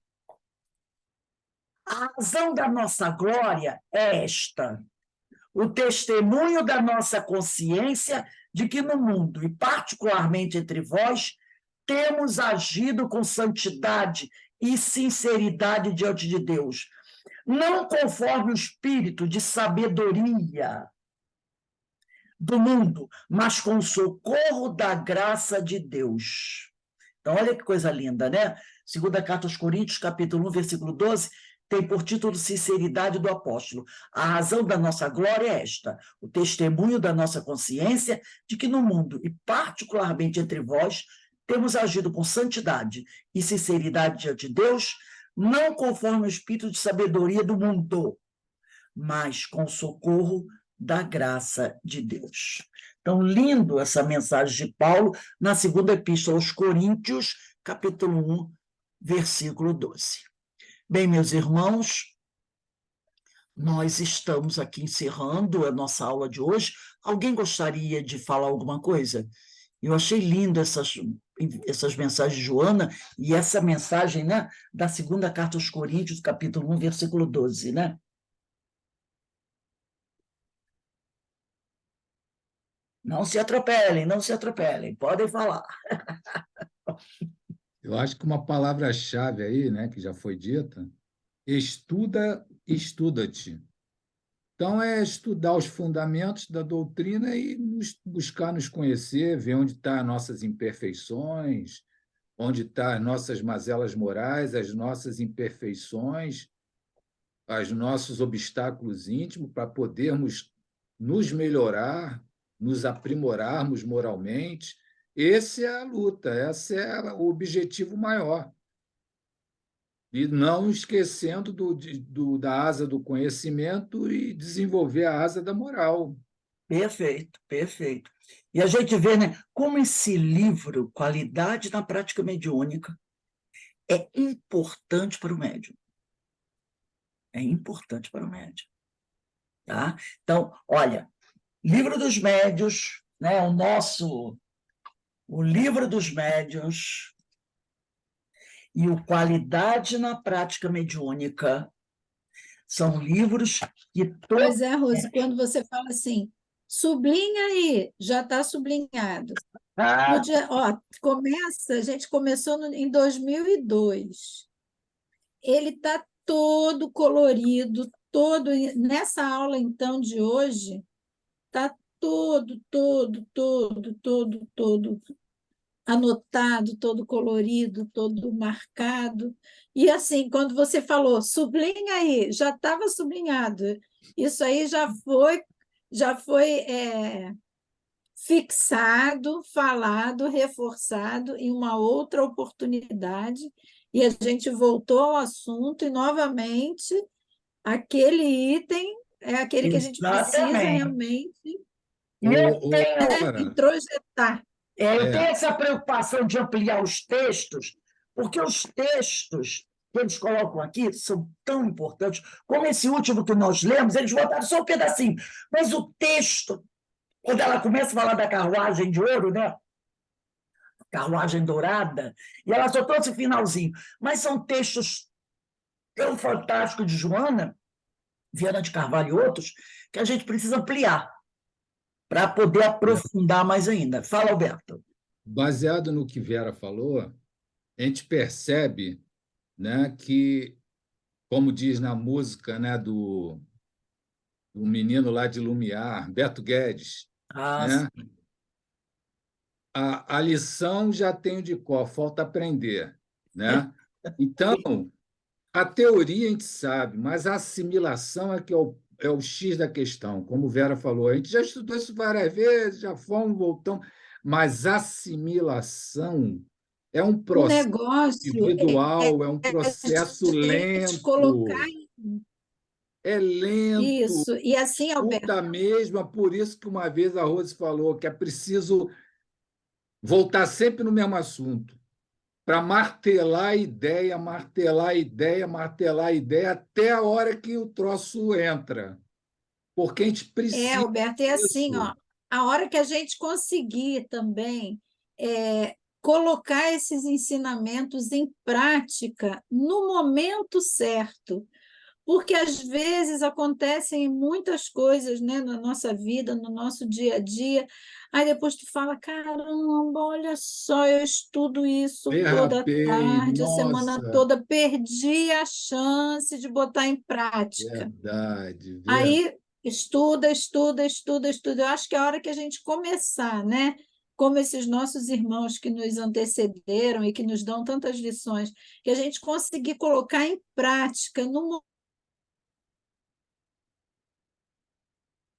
A razão da nossa glória é esta: o testemunho da nossa consciência de que no mundo, e particularmente entre vós, temos agido com santidade e sinceridade diante de Deus, não conforme o espírito de sabedoria do mundo, mas com o socorro da graça de Deus. Então, olha que coisa linda, né? Segunda carta aos Coríntios, capítulo 1, versículo 12, tem por título Sinceridade do Apóstolo. A razão da nossa glória é esta: o testemunho da nossa consciência de que no mundo, e particularmente entre vós, temos agido com santidade e sinceridade diante de Deus, não conforme o espírito de sabedoria do mundo, mas com o socorro da graça de Deus. Então, lindo essa mensagem de Paulo na segunda epístola aos Coríntios, capítulo 1, versículo 12. Bem, meus irmãos, nós estamos aqui encerrando a nossa aula de hoje. Alguém gostaria de falar alguma coisa? Eu achei lindo essas mensagens de Joana e essa mensagem, né, da segunda carta aos Coríntios, capítulo 1, versículo 12, né? Não se atropelem, podem falar. Eu acho que uma palavra-chave aí, né, que já foi dita, estuda-te. Então, é estudar os fundamentos da doutrina e buscar nos conhecer, ver onde estão as nossas imperfeições, onde estão as nossas mazelas morais, as nossas imperfeições, os nossos obstáculos íntimos, para podermos nos melhorar, nos aprimorarmos moralmente. Essa é a luta, esse é o objetivo maior. E não esquecendo da asa do conhecimento e desenvolver a asa da moral. Perfeito, perfeito. E a gente vê, né, como esse livro, Qualidade na Prática Mediúnica, é importante para o médium. É importante para o médium. Tá? Então, olha, Livro dos Médiuns, né? O Livro dos Médiuns e o Qualidade na Prática Mediúnica são livros que Pois é, Rose, quando você fala assim, sublinha aí, já está sublinhado. No dia, ó, a gente começou em 2002. Ele está todo colorido, todo. Nessa aula, então, de hoje, está todo anotado, todo colorido, todo marcado. E assim, quando você falou, sublinha aí, já estava sublinhado. Isso aí já foi fixado, falado, reforçado em uma outra oportunidade, e a gente voltou ao assunto e novamente aquele item é aquele que a gente precisa exatamente. realmente E eu tenho, introjetar. eu tenho essa preocupação de ampliar os textos, porque os textos que eles colocam aqui são tão importantes, como esse último que nós lemos, eles botaram só um pedacinho, mas o texto, quando ela começa a falar da carruagem de ouro, né? Carruagem Dourada, e ela só trouxe o finalzinho. Mas são textos tão fantásticos de Joana, Viana de Carvalho e outros, que a gente precisa ampliar para poder aprofundar mais ainda. Fala, Alberto. Baseado no que Vera falou, a gente percebe, né, que, como diz na música, né, do menino lá de Lumiar, Beto Guedes, né, a lição já tenho de cor, falta aprender, né? Então, a teoria a gente sabe, mas a assimilação é que é o X da questão. Como Vera falou, a gente já estudou isso várias vezes, já fomos, voltamos, mas assimilação é um O processo negócio individual, é um é processo a gente colocar lento, é lento, isso. E assim, Alberto, escuta mesmo, é por isso que uma vez a Rose falou que é preciso voltar sempre no mesmo assunto, para martelar a ideia, martelar a ideia, martelar a ideia, até a hora que o troço entra. Porque a gente precisa Alberto, é assim, disso. ó, a hora que a gente conseguir também colocar esses ensinamentos em prática no momento certo, porque às vezes acontecem muitas coisas, né, na nossa vida, no nosso dia a dia. Aí depois tu fala, caramba, olha só, eu estudo isso toda Derrapei, tarde, a semana nossa, toda, perdi a chance de botar em prática. verdade, verdade. Aí estuda. Eu acho que é a hora que a gente começar, né? Como esses nossos irmãos que nos antecederam e que nos dão tantas lições, que a gente conseguir colocar em prática no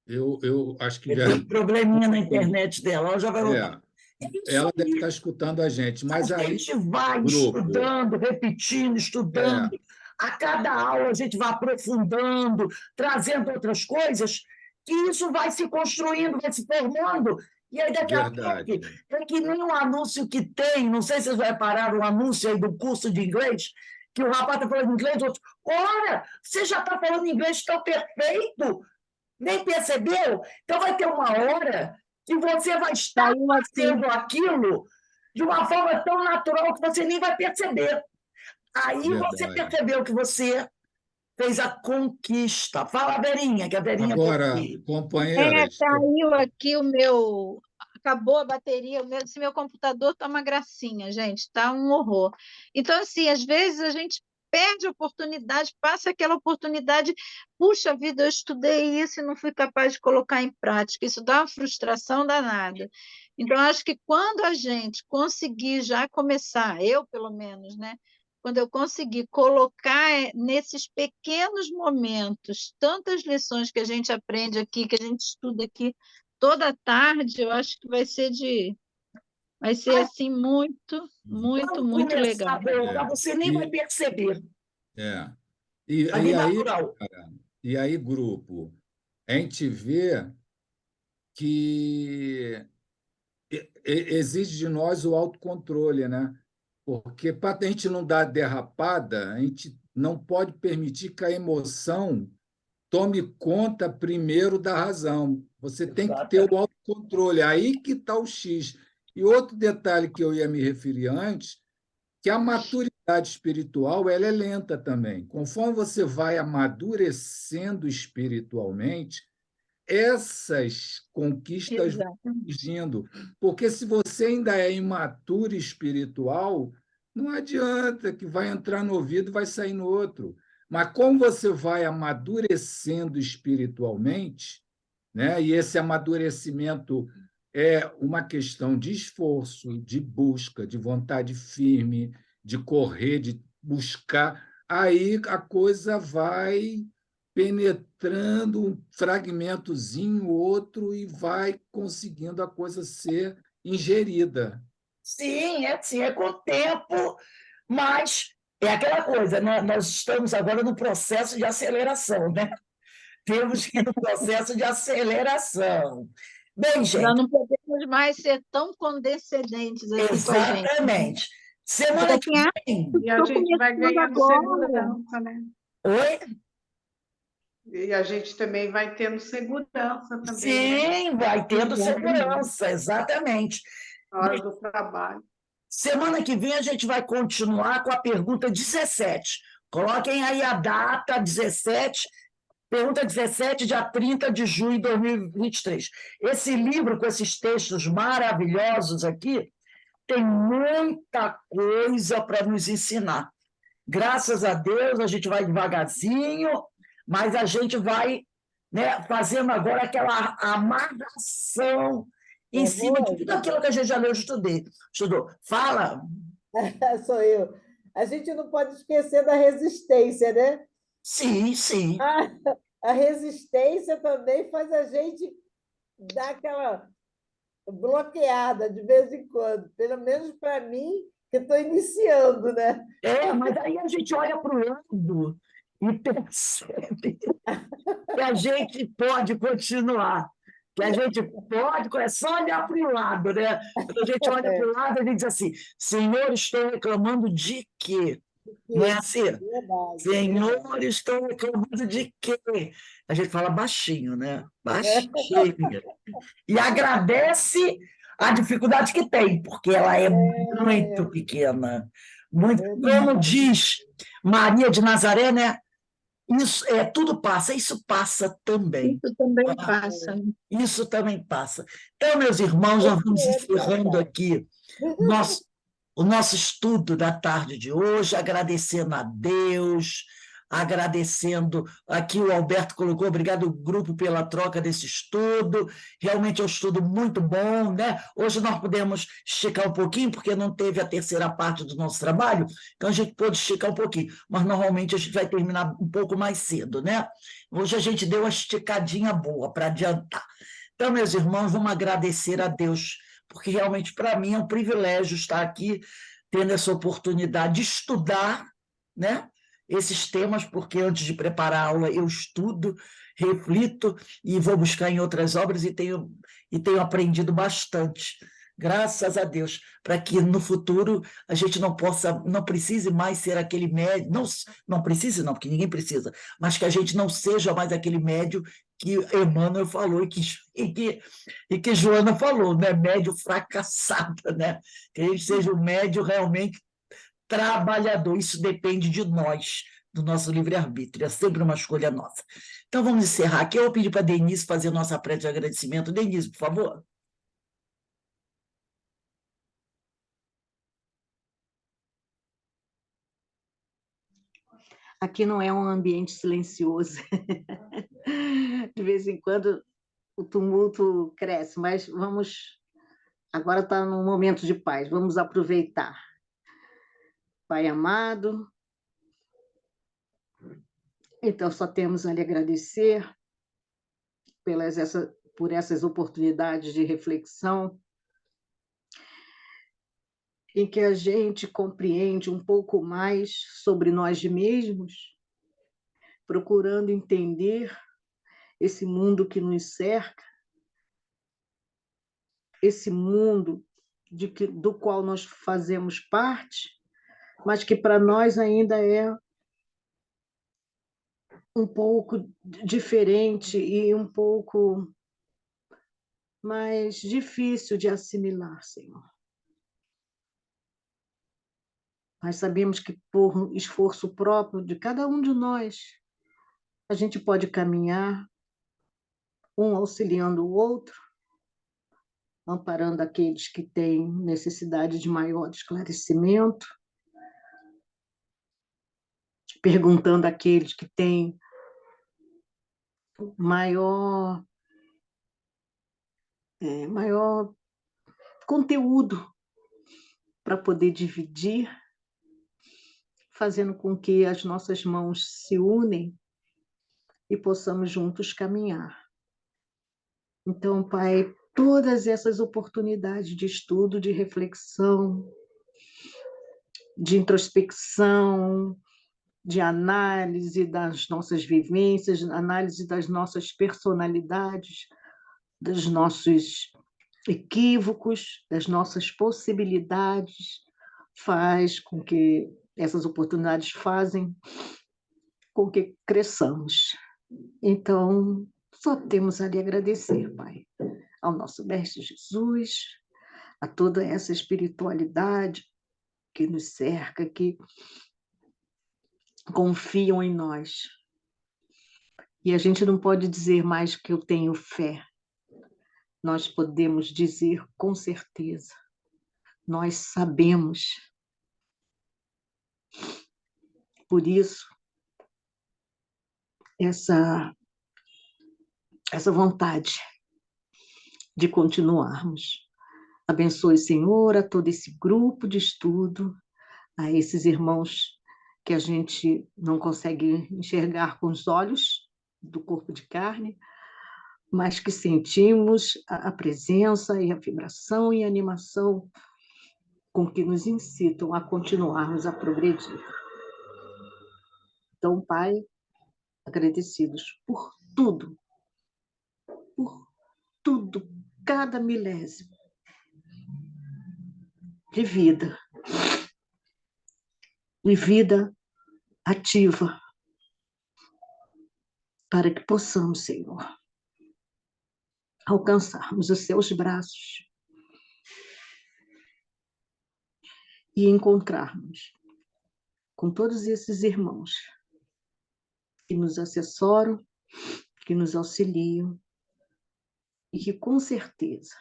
Eu acho que Tem um probleminha na muito. internet dela, ela já vai voltar. É, É isso ela deve aí. estar escutando a gente, A mas aí, gente vai grupo, estudando, repetindo, estudando. é A cada aula a gente vai aprofundando, trazendo outras coisas, que isso vai se construindo, vai se formando. E aí, daqui a pouco, verdade. é que nem um anúncio que tem, não sei se vocês repararam, um anúncio aí do curso de inglês, que o rapaz está falando inglês, outro, ora, você já está falando inglês tão perfeito, nem percebeu? Então, vai ter uma hora que você vai estar Saiu aqui. fazendo aquilo de uma forma tão natural que você nem vai perceber. Aí você Verdade. percebeu que você fez a conquista. Fala, Verinha, que a Verinha está Agora, aqui. companheiras, Saiu aqui o meu. Acabou a bateria, esse meu computador tá uma gracinha, gente, tá um horror. Então, assim, às vezes a gente perde a oportunidade, passa aquela oportunidade, puxa vida, eu estudei isso e não fui capaz de colocar em prática. Isso dá uma frustração danada. Então, acho que quando a gente conseguir já começar, eu pelo menos, né? Quando eu conseguir colocar nesses pequenos momentos tantas lições que a gente aprende aqui, que a gente estuda aqui toda tarde, eu acho que vai ser assim Quando muito começar a legal. colocar, é, você nem vai e, perceber. é, Vai e vir aí, natural. e aí, grupo, a gente vê que exige de nós o autocontrole, né? Porque para a gente não dar derrapada, a gente não pode permitir que a emoção tome conta primeiro da razão. Você tem que ter o Exatamente. controle. Aí que está o X. E outro detalhe que eu ia me referir antes, que a maturidade espiritual ela é lenta também. Conforme você vai amadurecendo espiritualmente, essas conquistas vão Exato. surgindo. Porque se você ainda é imaturo espiritual, não adianta que vai entrar no ouvido e vai sair no outro. Mas como você vai amadurecendo espiritualmente, né? E esse amadurecimento é uma questão de esforço, de busca, de vontade firme, de correr, de buscar, aí a coisa vai penetrando um fragmentozinho, outro, e vai conseguindo a coisa ser ingerida. Sim, é assim, é com o tempo, mas é aquela coisa, né? Nós estamos agora no processo de aceleração, né? Temos que ir no processo de aceleração. Bem, Nós gente, não podemos mais ser tão condescendentes assim com a gente. exatamente. Semana Então, que assim, vem. E a estou gente vai começando ganhando agora. segurança, né? Oi? E a gente também vai tendo segurança também, né? Sim, vai tendo Exatamente. segurança, exatamente. Na hora do trabalho. Semana que vem a gente vai continuar com a pergunta 17. Coloquem aí a data 17, pergunta 17, dia 30 de junho de 2023. Esse livro, com esses textos maravilhosos aqui, tem muita coisa para nos ensinar. Graças a Deus, a gente vai devagarzinho, mas a gente vai, né, fazendo agora aquela amarração em cima de tudo aquilo que a gente já leu, estudou. Fala. Sou eu. A gente não pode esquecer da resistência, né? Sim, sim. A resistência também faz a gente dar aquela bloqueada de vez em quando, pelo menos para mim, que estou iniciando, né? Mas aí a gente olha para o lado e percebe que a gente pode continuar, que a gente pode, é só olhar para o lado, né? Quando a gente olha para o lado, a gente diz assim, Senhor, estou reclamando de quê? Não é assim? Verdade, Senhor, estou reclamando de quê? A gente fala baixinho, né? Baixinho. E agradece a dificuldade que tem, porque ela é muito pequena. Muito, como diz Maria de Nazaré, né? Isso tudo passa, isso passa também. Isso também passa. Isso também passa. Então, meus irmãos, nós vamos encerrando aqui o nosso estudo da tarde de hoje, agradecendo a Deus, agradecendo, aqui o Alberto colocou, obrigado, grupo, pela troca desse estudo, realmente é um estudo muito bom, né? Hoje nós pudemos esticar um pouquinho, porque não teve a terceira parte do nosso trabalho, então a gente pôde esticar um pouquinho, mas normalmente a gente vai terminar um pouco mais cedo, né? Hoje a gente deu uma esticadinha boa para adiantar. Então, meus irmãos, vamos agradecer a Deus, porque realmente para mim é um privilégio estar aqui tendo essa oportunidade de estudar, né, esses temas, porque antes de preparar a aula eu estudo, reflito e vou buscar em outras obras e tenho aprendido bastante. Graças a Deus, para que no futuro a gente não precise mais ser aquele médio, não precise não, porque ninguém precisa, mas que a gente não seja mais aquele médio que Emmanuel falou e que Joana falou, né? Médio fracassada, né? Que a gente seja um médio realmente trabalhador. Isso depende de nós, do nosso livre-arbítrio. É sempre uma escolha nossa. Então, vamos encerrar aqui. Eu vou pedir para a Denise fazer nossa prece de agradecimento. Denise, por favor. Aqui não é um ambiente silencioso. De vez em quando o tumulto cresce, mas vamos. Agora está num momento de paz, vamos aproveitar. Pai amado, então só temos a lhe agradecer por essas oportunidades de reflexão, em que a gente compreende um pouco mais sobre nós mesmos, procurando entender esse mundo que nos cerca, esse mundo do qual nós fazemos parte, mas que para nós ainda é um pouco diferente e um pouco mas difícil de assimilar, Senhor. Mas sabemos que por esforço próprio de cada um de nós, a gente pode caminhar, um auxiliando o outro, amparando aqueles que têm necessidade de maior esclarecimento, perguntando àqueles que têm maior conteúdo para poder dividir, fazendo com que as nossas mãos se unem e possamos juntos caminhar. Então, Pai, todas essas oportunidades de estudo, de reflexão, de introspecção, de análise das nossas vivências, análise das nossas personalidades, dos nossos equívocos, das nossas possibilidades, faz com que essas oportunidades fazem com que cresçamos. Então, só temos a lhe agradecer, Pai, ao nosso Mestre Jesus, a toda essa espiritualidade que nos cerca, que confiam em nós. E a gente não pode dizer mais que eu tenho fé. Nós podemos dizer com certeza. Nós sabemos. Por isso, essa vontade de continuarmos. Abençoe, Senhor, a todo esse grupo de estudo, a esses irmãos que a gente não consegue enxergar com os olhos do corpo de carne, mas que sentimos a presença e a vibração e a animação com que nos incitam a continuarmos a progredir. Então, Pai, agradecidos por tudo, cada milésimo de vida, e vida ativa, para que possamos, Senhor, alcançarmos os seus braços e encontrarmos com todos esses irmãos que nos assessoram, que nos auxiliam e que, com certeza,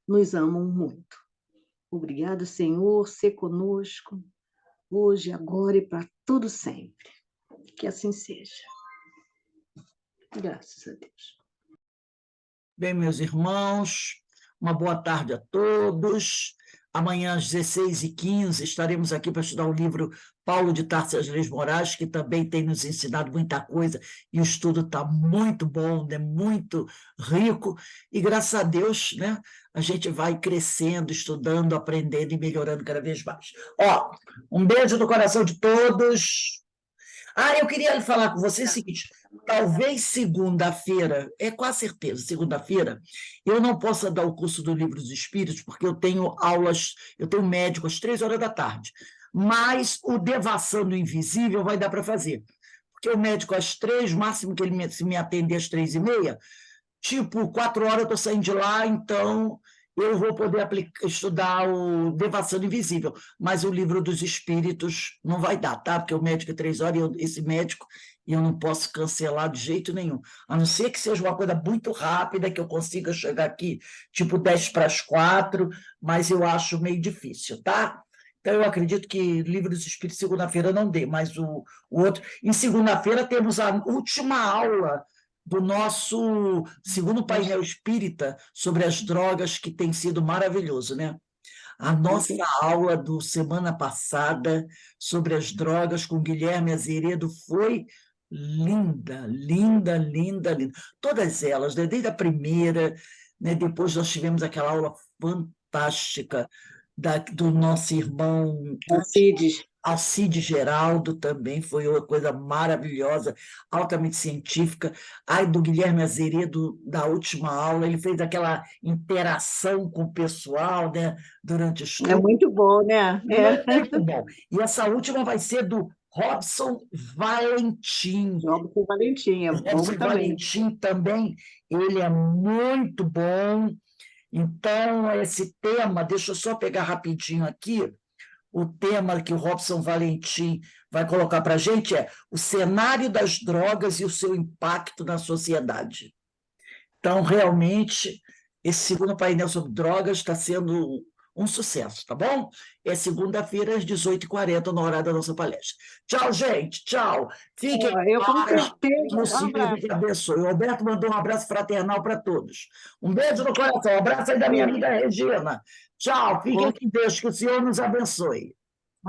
nos amam muito. Obrigada, Senhor, ser conosco, hoje, agora e para todo sempre. Que assim seja. Graças a Deus. Bem, meus irmãos, uma boa tarde a todos. Amanhã, às 16h15, estaremos aqui para estudar o livro Paulo de Tarso e as Leis Morais, que também tem nos ensinado muita coisa, e o estudo está muito bom, né? Muito rico, e graças a Deus, né, a gente vai crescendo, estudando, aprendendo e melhorando cada vez mais. Ó, um beijo no coração de todos. Eu queria falar com você o seguinte, talvez segunda-feira, quase certeza, segunda-feira, eu não possa dar o curso do Livro dos Espíritos, porque eu tenho aulas, eu tenho médico às 3 horas da tarde, mas o Devassando Invisível vai dar para fazer, porque o médico às 3, máximo que ele se me atender às 3h30, tipo, 4 horas eu estou saindo de lá, então eu vou poder estudar o Devassando Invisível, mas o Livro dos Espíritos não vai dar, tá? Porque o médico é 3 horas, e esse médico eu não posso cancelar de jeito nenhum, a não ser que seja uma coisa muito rápida, que eu consiga chegar aqui, tipo 3:45, mas eu acho meio difícil, tá? Então, eu acredito que Livro dos Espíritos segunda-feira não dê, mas o outro... Em segunda-feira temos a última aula do nosso segundo painel espírita sobre as drogas, que tem sido maravilhoso, né? A nossa aula do semana passada sobre as drogas com Guilherme Azeredo foi linda, linda, linda, linda. Todas elas, né? Desde a primeira, né? Depois nós tivemos aquela aula fantástica do nosso irmão Alcide Geraldo, também foi uma coisa maravilhosa, altamente científica. Do Guilherme Azeredo, da última aula, ele fez aquela interação com o pessoal, né, durante o estudo. É muito bom, né? Muito bom. E essa última vai ser do Robson Valentim. Robson Valentim, é bom Robson também. Valentim também, ele é muito bom. Então, esse tema, deixa eu só pegar rapidinho aqui, o tema que o Robson Valentim vai colocar para a gente é o cenário das drogas e o seu impacto na sociedade. Então, realmente, esse segundo painel sobre drogas está sendo um sucesso, tá bom? É segunda-feira, às 18h40, na hora da nossa palestra. Tchau, gente. Tchau. Fiquem Eu com paz, certeza. que o Um Senhor abraço. te abençoe. O Alberto mandou um abraço fraternal para todos. Um beijo no coração. Um abraço aí da minha amiga Regina. Tchau. Fiquem com Deus. Que o Senhor nos abençoe.